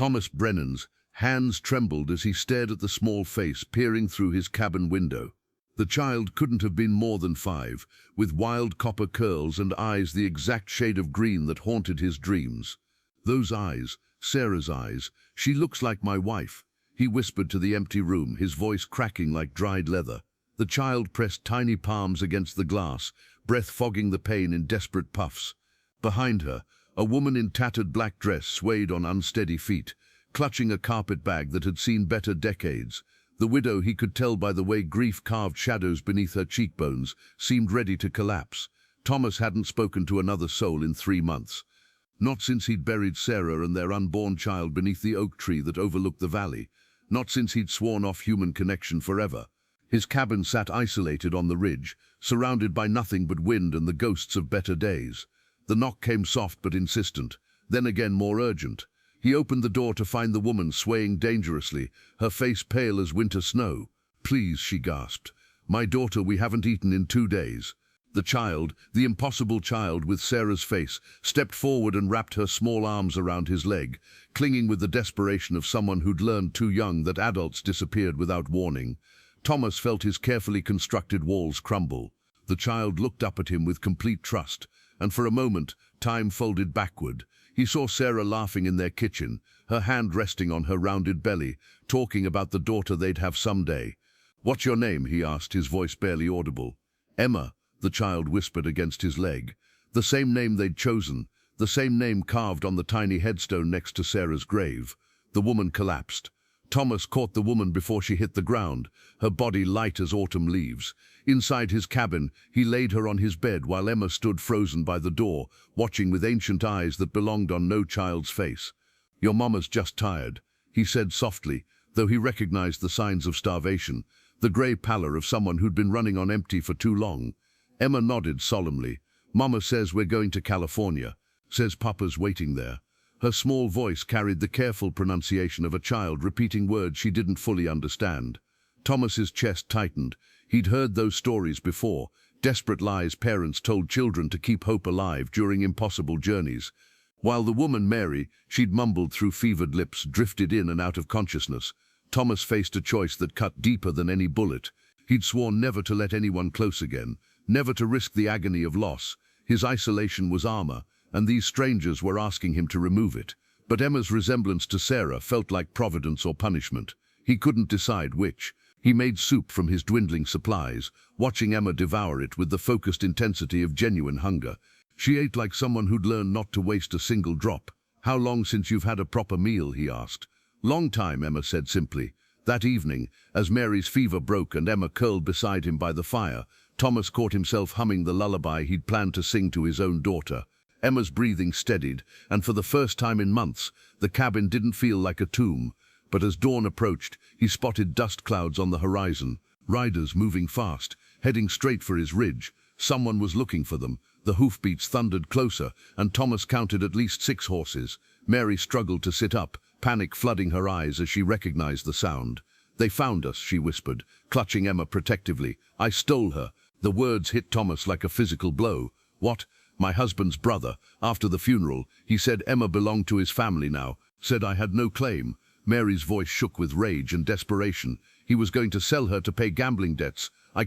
Thomas Brennan's hands trembled as he stared at the small face peering through his cabin window. The child couldn't have been more than 5, with wild copper curls and eyes the exact shade of green that haunted his dreams. Those eyes, Sarah's eyes, she looks like my wife, he whispered to the empty room, his voice cracking like dried leather. The child pressed tiny palms against the glass, breath fogging the pain in desperate puffs. Behind her, a woman in tattered black dress swayed on unsteady feet, clutching a carpet bag that had seen better decades. The widow, he could tell by the way grief carved shadows beneath her cheekbones, seemed ready to collapse. Thomas hadn't spoken to another soul in 3 months. Not since he'd buried Sarah and their unborn child beneath the oak tree that overlooked the valley. Not since he'd sworn off human connection forever. His cabin sat isolated on the ridge, surrounded by nothing but wind and the ghosts of better days. The knock came soft but insistent, then again more urgent. He opened the door to find the woman swaying dangerously, her face pale as winter snow. "Please," she gasped. "My daughter, we haven't eaten in 2 days." The child, the impossible child with Sarah's face, stepped forward and wrapped her small arms around his leg, clinging with the desperation of someone who'd learned too young that adults disappeared without warning. Thomas felt his carefully constructed walls crumble. The child looked up at him with complete trust, and for a moment, time folded backward. He saw Sarah laughing in their kitchen, her hand resting on her rounded belly, talking about the daughter they'd have someday. "What's your name?" he asked, his voice barely audible. "Emma," the child whispered against his leg. The same name they'd chosen, the same name carved on the tiny headstone next to Sarah's grave. The woman collapsed. Thomas caught the woman before she hit the ground, her body light as autumn leaves. Inside his cabin, he laid her on his bed while Emma stood frozen by the door, watching with ancient eyes that belonged on no child's face. "Your mama's just tired," he said softly, though he recognized the signs of starvation, the grey pallor of someone who'd been running on empty for too long. Emma nodded solemnly. "Mama says we're going to California, says Papa's waiting there." Her small voice carried the careful pronunciation of a child repeating words she didn't fully understand. Thomas's chest tightened. He'd heard those stories before, desperate lies parents told children to keep hope alive during impossible journeys. While the woman, Mary, she'd mumbled through fevered lips, drifted in and out of consciousness. Thomas faced a choice that cut deeper than any bullet. He'd sworn never to let anyone close again, never to risk the agony of loss. His isolation was armor, and these strangers were asking him to remove it. But Emma's resemblance to Sarah felt like providence or punishment. He couldn't decide which. He made soup from his dwindling supplies, watching Emma devour it with the focused intensity of genuine hunger. She ate like someone who'd learned not to waste a single drop. "How long since you've had a proper meal?" he asked. "Long time," Emma said simply. That evening, as Mary's fever broke and Emma curled beside him by the fire, Thomas caught himself humming the lullaby he'd planned to sing to his own daughter. Emma's breathing steadied, and for the first time in months, the cabin didn't feel like a tomb. But as dawn approached, he spotted dust clouds on the horizon, riders moving fast, heading straight for his ridge. Someone was looking for them. The hoofbeats thundered closer, and Thomas counted at least 6 horses. Mary struggled to sit up, panic flooding her eyes as she recognized the sound. "They found us," she whispered, clutching Emma protectively. "I stole her." The words hit Thomas like a physical blow. "What?" "My husband's brother. After the funeral, he said Emma belonged to his family now, said I had no claim." Mary's voice shook with rage and desperation. "He was going to sell her to pay gambling debts. I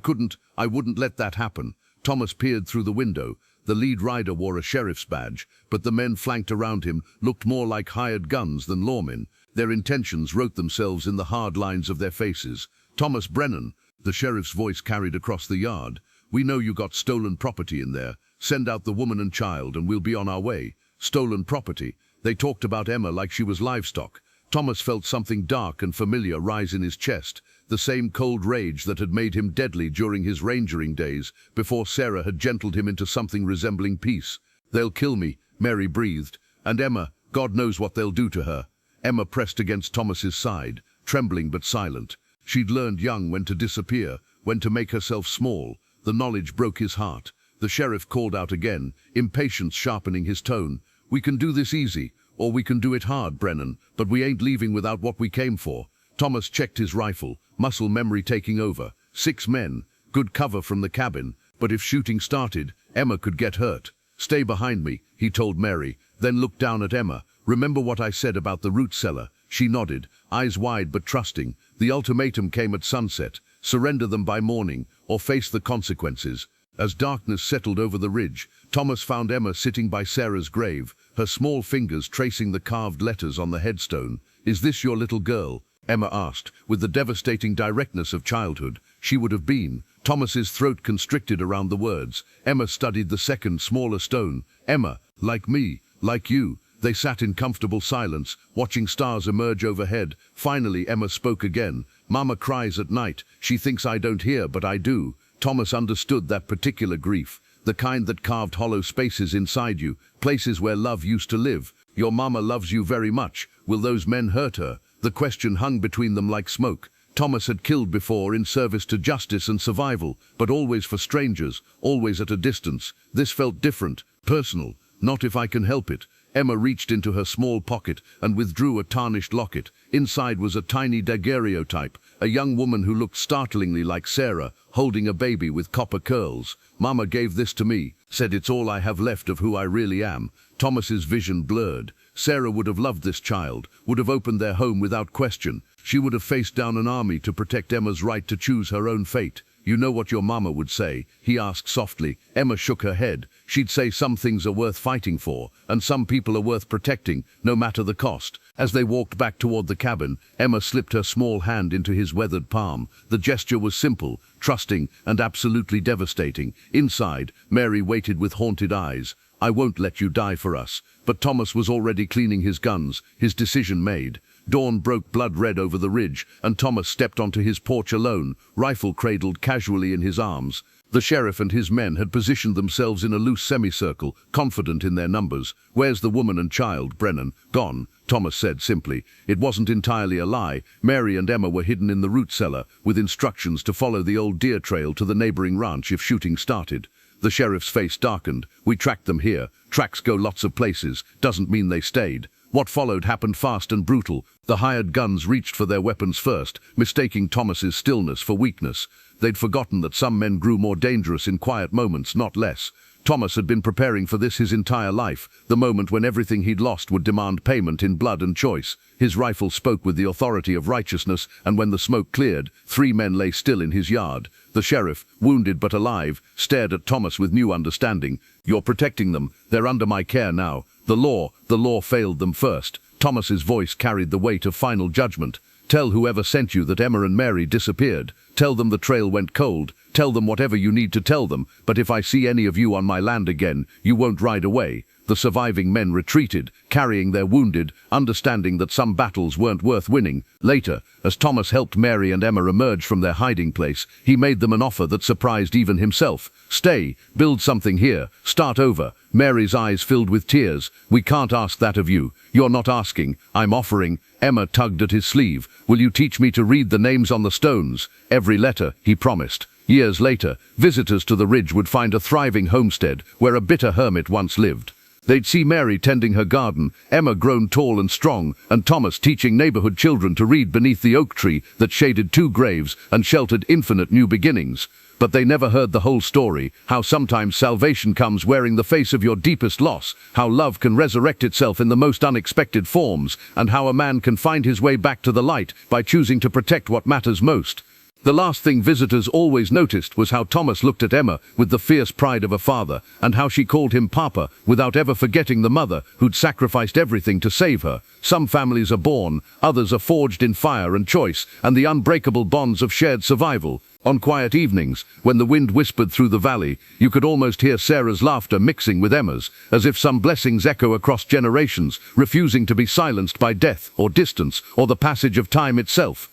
wouldn't let that happen." Thomas peered through the window. The lead rider wore a sheriff's badge, but the men flanked around him looked more like hired guns than lawmen. Their intentions wrote themselves in the hard lines of their faces. "Thomas Brennan," the sheriff's voice carried across the yard. "We know you got stolen property in there. Send out the woman and child and we'll be on our way." Stolen property. They talked about Emma like she was livestock. Thomas felt something dark and familiar rise in his chest, the same cold rage that had made him deadly during his rangering days, before Sarah had gentled him into something resembling peace. "They'll kill me," Mary breathed. "And Emma, God knows what they'll do to her." Emma pressed against Thomas's side, trembling but silent. She'd learned young when to disappear, when to make herself small. The knowledge broke his heart. The sheriff called out again, impatience sharpening his tone. "We can do this easy, or we can do it hard, Brennan, but we ain't leaving without what we came for." Thomas checked his rifle, muscle memory taking over. 6 men, good cover from the cabin, but if shooting started, Emma could get hurt. "Stay behind me," he told Mary, then looked down at Emma. Remember what I said about the root cellar? She nodded, eyes wide but trusting. The ultimatum came at sunset. Surrender them by morning, or face the consequences. As darkness settled over the ridge, Thomas found Emma sitting by Sarah's grave, her small fingers tracing the carved letters on the headstone. "Is this your little girl?" Emma asked, with the devastating directness of childhood. She would have been. Thomas's throat constricted around the words. Emma studied the second, smaller stone. "Emma, like me, like you." They sat in comfortable silence, watching stars emerge overhead. Finally, Emma spoke again. "Mama cries at night. She thinks I don't hear, but I do." Thomas understood that particular grief, the kind that carved hollow spaces inside you, places where love used to live. "Your mama loves you very much. Will those men hurt her?" The question hung between them like smoke. Thomas had killed before in service to justice and survival, but always for strangers, always at a distance. This felt different, personal. "Not if I can help it." Emma reached into her small pocket and withdrew a tarnished locket. Inside was a tiny daguerreotype, a young woman who looked startlingly like Sarah, holding a baby with copper curls. "Mama gave this to me, said it's all I have left of who I really am." Thomas's vision blurred. Sarah would have loved this child, would have opened their home without question. She would have faced down an army to protect Emma's right to choose her own fate. "You know what your mama would say?" he asked softly. Emma shook her head. "She'd say some things are worth fighting for, and some people are worth protecting, no matter the cost." As they walked back toward the cabin, Emma slipped her small hand into his weathered palm. The gesture was simple, trusting, and absolutely devastating. Inside, Mary waited with haunted eyes. "I won't let you die for us." But Thomas was already cleaning his guns, his decision made. Dawn broke blood-red over the ridge, and Thomas stepped onto his porch alone, rifle cradled casually in his arms. The sheriff and his men had positioned themselves in a loose semicircle, confident in their numbers. "Where's the woman and child, Brennan?" "Gone," Thomas said simply. It wasn't entirely a lie. Mary and Emma were hidden in the root cellar, with instructions to follow the old deer trail to the neighboring ranch if shooting started. The sheriff's face darkened. "We tracked them here. Tracks go lots of places. Doesn't mean they stayed." What followed happened fast and brutal. The hired guns reached for their weapons first, mistaking Thomas's stillness for weakness. They'd forgotten that some men grew more dangerous in quiet moments, not less. Thomas had been preparing for this his entire life, the moment when everything he'd lost would demand payment in blood and choice. His rifle spoke with the authority of righteousness, and when the smoke cleared, 3 men lay still in his yard. The sheriff, wounded but alive, stared at Thomas with new understanding. "You're protecting them. They're under my care now. The law failed them first." Thomas's voice carried the weight of final judgment. "Tell whoever sent you that Emma and Mary disappeared. Tell them the trail went cold. Tell them whatever you need to tell them, but if I see any of you on my land again, you won't ride away." The surviving men retreated, carrying their wounded, understanding that some battles weren't worth winning. Later, as Thomas helped Mary and Emma emerge from their hiding place, he made them an offer that surprised even himself. "Stay, build something here, start over." Mary's eyes filled with tears. "We can't ask that of you. You're not asking, I'm offering." Emma tugged at his sleeve. "Will you teach me to read the names on the stones?" "Every letter," he promised. Years later, visitors to the ridge would find a thriving homestead where a bitter hermit once lived. They'd see Mary tending her garden, Emma grown tall and strong, and Thomas teaching neighborhood children to read beneath the oak tree that shaded 2 graves and sheltered infinite new beginnings. But they never heard the whole story, how sometimes salvation comes wearing the face of your deepest loss, how love can resurrect itself in the most unexpected forms, and how a man can find his way back to the light by choosing to protect what matters most. The last thing visitors always noticed was how Thomas looked at Emma with the fierce pride of a father, and how she called him Papa without ever forgetting the mother who'd sacrificed everything to save her. Some families are born, others are forged in fire and choice, and the unbreakable bonds of shared survival. On quiet evenings, when the wind whispered through the valley, you could almost hear Sarah's laughter mixing with Emma's, as if some blessings echo across generations, refusing to be silenced by death or distance or the passage of time itself.